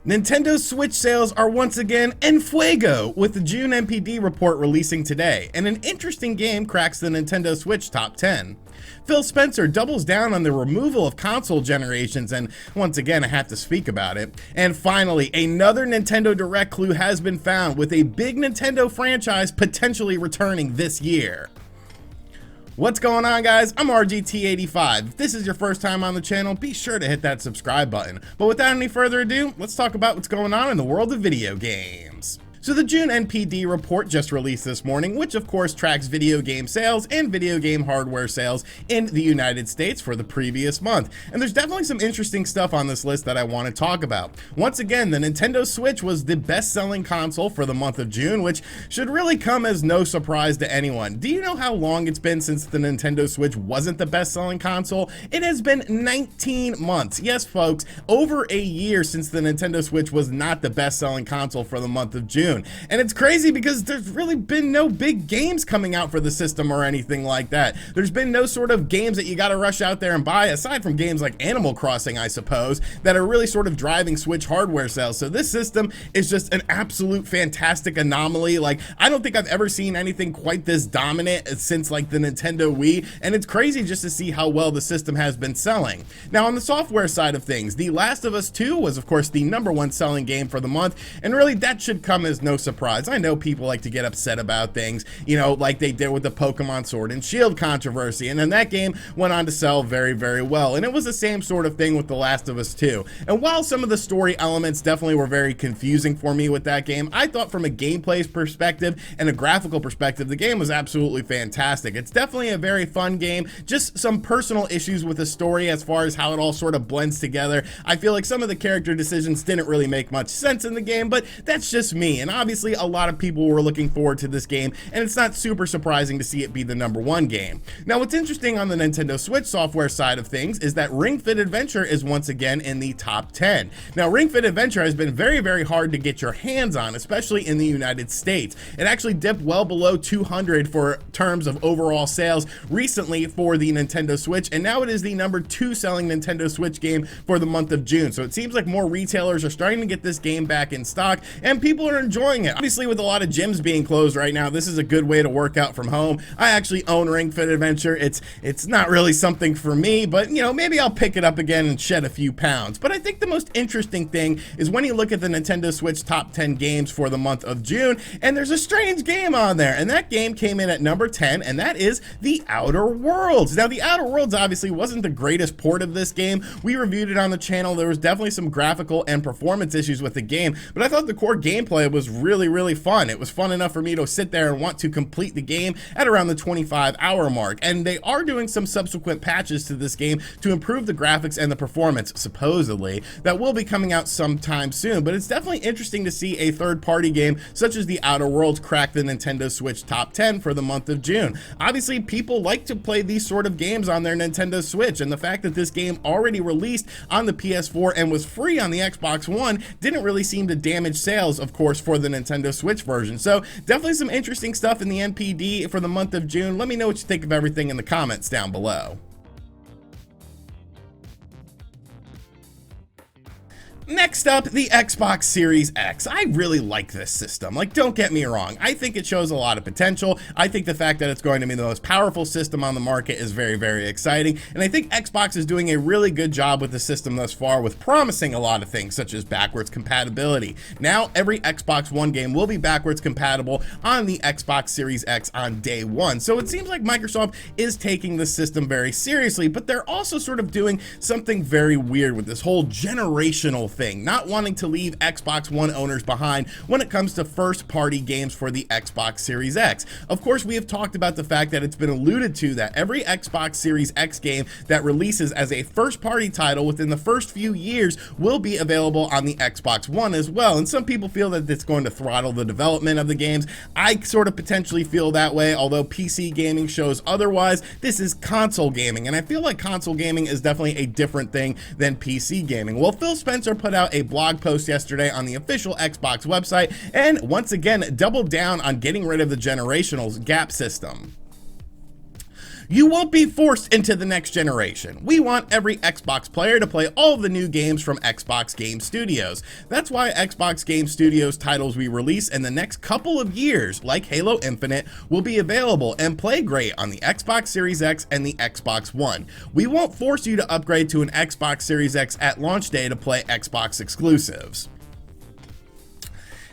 Nintendo Switch sales are once again en fuego, with the June NPD report releasing today, and an interesting game cracks the Nintendo Switch top 10. Phil Spencer doubles down on the removal of console generations, and once again I have to speak about it. And finally, another Nintendo Direct clue has been found, with a big Nintendo franchise potentially returning this year. What's going on, guys? I'm RGT85. If this is your first time on the channel, be sure to hit that subscribe button. But without any further ado, let's talk about what's going on in the world of video games. So the June NPD report just released this morning, which of course tracks video game sales and video game hardware sales in the United States for the previous month. And there's definitely some interesting stuff on this list that I want to talk about. Once again, the Nintendo Switch was the best-selling console for the month of June, which should really come as no surprise to anyone. Do you know how long it's been since the Nintendo Switch wasn't the best-selling console? It has been 19 months. Yes, folks, over a year since the Nintendo Switch was not the best-selling console for the month of June. And it's crazy because there's really been no big games coming out for the system or anything like that. There's been no sort of games that you gotta rush out there and buy, aside from games like Animal Crossing, I suppose, that are really sort of driving Switch hardware sales. So this system is just an absolute fantastic anomaly. Like, I don't think I've ever seen anything quite this dominant since like the Nintendo Wii, and it's crazy just to see how well the system has been selling. Now, on the software side of things, The Last of Us 2 was of course the #1 selling game for the month, and really that should come as no surprise. I know people like to get upset about things, you know, like they did with the Pokemon Sword and Shield controversy, and then that game went on to sell very, very well. And it was the same sort of thing with The Last of Us 2. And while some of the story elements definitely were very confusing for me with that game, I thought from a gameplay perspective and a graphical perspective, the game was absolutely fantastic. It's definitely a very fun game, just some personal issues with the story as far as how it all sort of blends together. I feel like some of the character decisions didn't really make much sense in the game, but that's just me. And obviously a lot of people were looking forward to this game, and it's not super surprising to see it be the #1 game. Now, what's interesting on the Nintendo Switch software side of things is that Ring Fit Adventure is once again in the top 10. Now, Ring Fit Adventure has been very, very hard to get your hands on, especially in the United States. It actually dipped well below 200 for terms of overall sales recently for the Nintendo Switch, and now it is the #2 selling Nintendo Switch game for the month of June. So it seems like more retailers are starting to get this game back in stock, and people are enjoying it. Obviously, with a lot of gyms being closed right now, this is a good way to work out from home. I actually own Ring Fit Adventure. It's not really something for me, but you know, maybe I'll pick it up again and shed a few pounds. But I think the most interesting thing is when you look at the Nintendo Switch top 10 games for the month of June, and there's a strange game on there, and that game came in at number 10, and that is The Outer Worlds. Now, The Outer Worlds obviously wasn't the greatest port of this game. We reviewed it on the channel. There was definitely some graphical and performance issues with the game, but I thought the core gameplay was really, really fun. It was fun enough for me to sit there and want to complete the game at around the 25-hour mark, and they are doing some subsequent patches to this game to improve the graphics and the performance, supposedly, that will be coming out sometime soon. But it's definitely interesting to see a third-party game such as The Outer Worlds crack the Nintendo Switch top 10 for the month of June. Obviously, people like to play these sort of games on their Nintendo Switch, and the fact that this game already released on the PS4 and was free on the Xbox One didn't really seem to damage sales, of course, for the Nintendo Switch version. So definitely some interesting stuff in the NPD for the month of June. Let me know what you think of everything in the comments down below. Next up, the Xbox Series X. I really like this system. Like, don't get me wrong. I think it shows a lot of potential. I think the fact that it's going to be the most powerful system on the market is very, very exciting. And I think Xbox is doing a really good job with the system thus far, with promising a lot of things, such as backwards compatibility. Now, every Xbox One game will be backwards compatible on the Xbox Series X on day one. So it seems like Microsoft is taking the system very seriously, but they're also sort of doing something very weird with this whole generational thing, not wanting to leave Xbox One owners behind when it comes to first-party games for the Xbox Series X. Of course, we have talked about the fact that it's been alluded to that every Xbox Series X game that releases as a first-party title within the first few years will be available on the Xbox One as well. And some people feel that it's going to throttle the development of the games. I sort of potentially feel that way, although PC gaming shows otherwise. This is console gaming, and I feel like console gaming is definitely a different thing than PC gaming. Well, Phil Spencer put out a blog post yesterday on the official Xbox website and once again doubled down on getting rid of the generational gap system. You won't be forced into the next generation. We want every Xbox player to play all of the new games from Xbox Game Studios. That's why Xbox Game Studios titles we release in the next couple of years, like Halo Infinite, will be available and play great on the Xbox Series X and the Xbox One. We won't force you to upgrade to an Xbox Series X at launch day to play Xbox exclusives.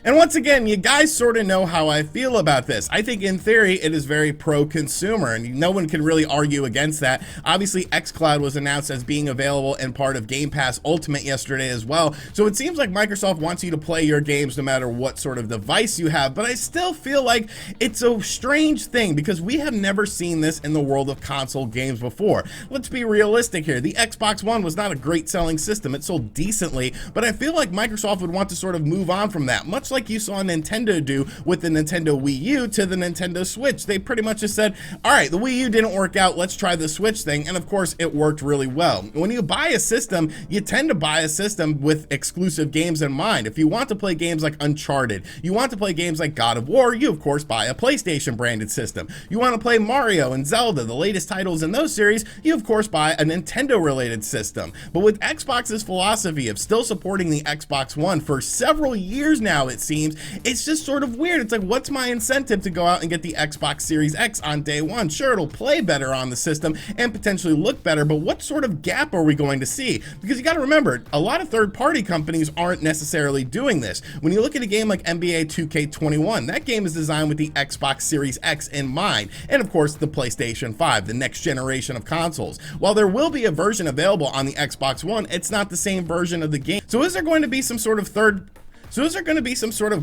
And once again, you guys sort of know how I feel about this. I think in theory, it is very pro-consumer, and no one can really argue against that. Obviously, xCloud was announced as being available and part of Game Pass Ultimate yesterday as well. So it seems like Microsoft wants you to play your games no matter what sort of device you have, but I still feel like it's a strange thing because we have never seen this in the world of console games before. Let's be realistic here. The Xbox One was not a great selling system. It sold decently, but I feel like Microsoft would want to sort of move on from that, much like you saw Nintendo do with the Nintendo Wii U to the Nintendo Switch. They pretty much just said, all right, the Wii U didn't work out, let's try the Switch thing, and of course it worked really well. When you buy a system, you tend to buy a system with exclusive games in mind. If you want to play games like Uncharted, you want to play games like God of War, you of course buy a PlayStation branded system. You want to play Mario and Zelda, the latest titles in those series, you of course buy a Nintendo related system. But with Xbox's philosophy of still supporting the Xbox One for several years now, it seems, it's just sort of weird. It's like, what's my incentive to go out and get the Xbox Series X on day one? Sure, it'll play better on the system and potentially look better, but what sort of gap are we going to see? Because you got to remember, a lot of third-party companies aren't necessarily doing this. When you look at a game like NBA 2K21, that game is designed with the Xbox Series X in mind, and of course the PlayStation 5, the next generation of consoles. While there will be a version available on the Xbox One, it's not the same version of the game. So is there going to be some sort of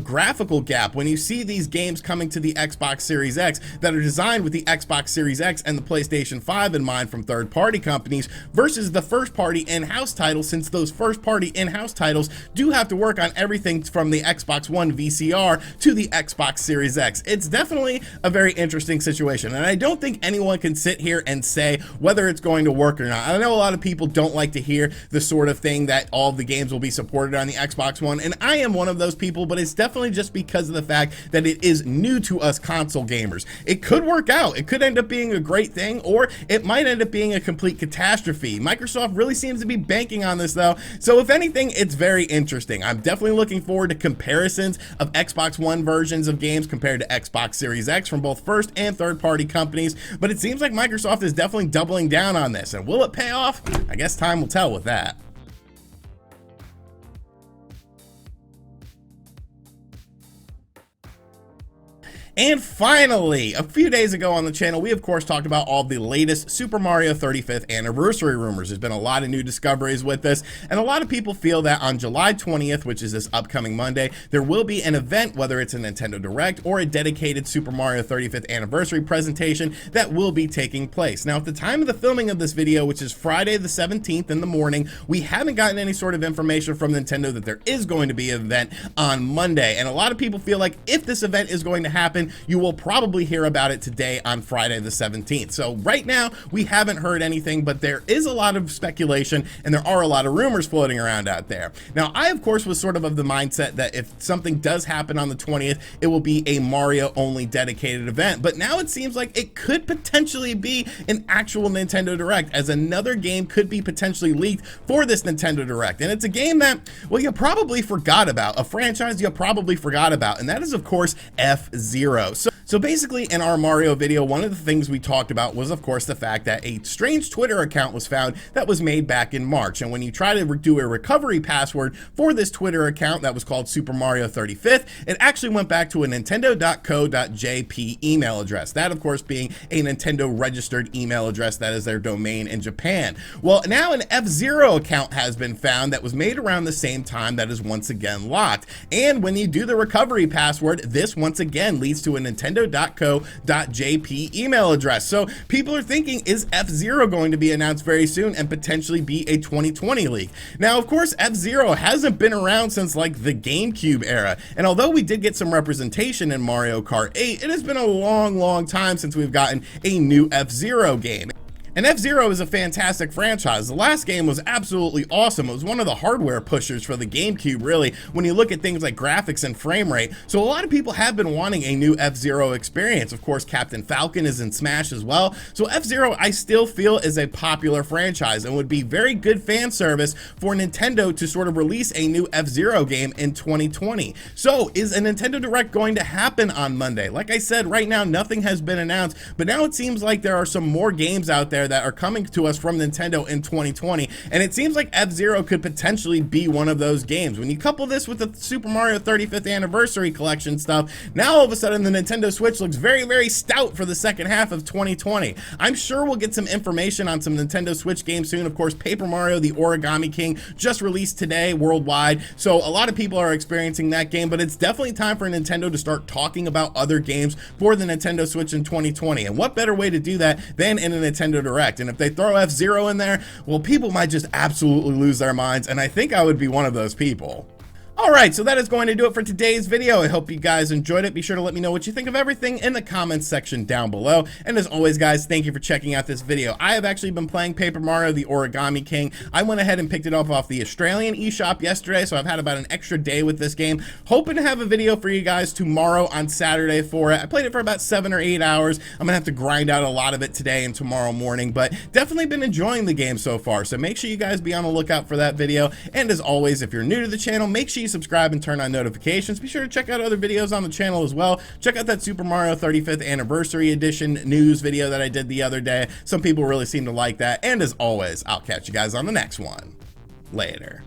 graphical gap when you see these games coming to the Xbox Series X that are designed with the Xbox Series X and the PlayStation 5 in mind from third-party companies versus the first-party in-house titles, since those first-party in-house titles do have to work on everything from the Xbox One VCR to the Xbox Series X. It's definitely a very interesting situation, and I don't think anyone can sit here and say whether it's going to work or not. I know a lot of people don't like to hear the sort of thing that all of the games will be supported on the Xbox One, and I am one of those people, but it's definitely just because of the fact that it is new to us console gamers. It could work out. It could end up being a great thing, or it might end up being a complete catastrophe. Microsoft really seems to be banking on this though, so if anything, it's very interesting. I'm definitely looking forward to comparisons of Xbox One versions of games compared to Xbox Series X from both first and third-party companies, but it seems like Microsoft is definitely doubling down on this, and will it pay off? I guess time will tell with that. And finally, a few days ago on the channel, we of course talked about all the latest Super Mario 35th anniversary rumors. There's been a lot of new discoveries with this, and a lot of people feel that on July 20th, which is this upcoming Monday, there will be an event, whether it's a Nintendo Direct or a dedicated Super Mario 35th anniversary presentation, that will be taking place. Now, at the time of the filming of this video, which is Friday the 17th in the morning, we haven't gotten any sort of information from Nintendo that there is going to be an event on Monday, and a lot of people feel like if this event is going to happen, you will probably hear about it today on Friday the 17th. So right now, we haven't heard anything, but there is a lot of speculation and there are a lot of rumors floating around out there. Now, I, of course, was sort of the mindset that if something does happen on the 20th, it will be a Mario-only dedicated event. But now it seems like it could potentially be an actual Nintendo Direct, as another game could be potentially leaked for this Nintendo Direct. And it's a game that, well, you probably forgot about, a franchise you probably forgot about, and that is, of course, FZero. So basically, in our Mario video, one of the things we talked about was, of course, the fact that a strange Twitter account was found that was made back in March. And when you try to do a recovery password for this Twitter account that was called Super Mario 35th, it actually went back to a nintendo.co.jp email address. That, of course, being a Nintendo registered email address that is their domain in Japan. Well, now an FZero account has been found that was made around the same time that is once again locked. And when you do the recovery password, this once again leads to a nintendo.co.jp email address. So people are thinking, is FZero going to be announced very soon and potentially be a 2020 leak? Now, of course, FZero hasn't been around since like the GameCube era. And although we did get some representation in Mario Kart 8, it has been a long time since we've gotten a new FZero game. And F-Zero is a fantastic franchise. The last game was absolutely awesome. It was one of the hardware pushers for the GameCube, really, when you look at things like graphics and frame rate. So a lot of people have been wanting a new F-Zero experience. Of course, Captain Falcon is in Smash as well. So F-Zero, I still feel, is a popular franchise and would be very good fan service for Nintendo to sort of release a new F-Zero game in 2020. So is a Nintendo Direct going to happen on Monday? Like I said, right now, nothing has been announced, but now it seems like there are some more games out there that are coming to us from Nintendo in 2020, and it seems like F-Zero could potentially be one of those games. When you couple this with the Super Mario 35th Anniversary Collection stuff, now all of a sudden the Nintendo Switch looks very, very stout for the second half of 2020. I'm sure we'll get some information on some Nintendo Switch games soon. Of course, Paper Mario the Origami King just released today worldwide, so a lot of people are experiencing that game, but it's definitely time for Nintendo to start talking about other games for the Nintendo Switch in 2020, and what better way to do that than in a Nintendo Direct? And if they throw F-Zero in there, well, people might just absolutely lose their minds, and I think I would be one of those people. Alright, so that is going to do it for today's video. I hope you guys enjoyed it. Be sure to let me know what you think of everything in the comments section down below. And as always, guys, thank you for checking out this video. I have actually been playing Paper Mario the Origami King. I went ahead and picked it up off the Australian eShop yesterday, so I've had about an extra day with this game. Hoping to have a video for you guys tomorrow on Saturday for it. I played it for about 7 or 8 hours. I'm gonna have to grind out a lot of it today and tomorrow morning, but definitely been enjoying the game so far. So make sure you guys be on the lookout for that video. And as always, if you're new to the channel, make sure you subscribe and turn on notifications. Be sure to check out other videos on the channel as well. Check out that Super Mario 35th Anniversary Edition news video that I did the other day. Some people really seem to like that. And as always, I'll catch you guys on the next one. Later.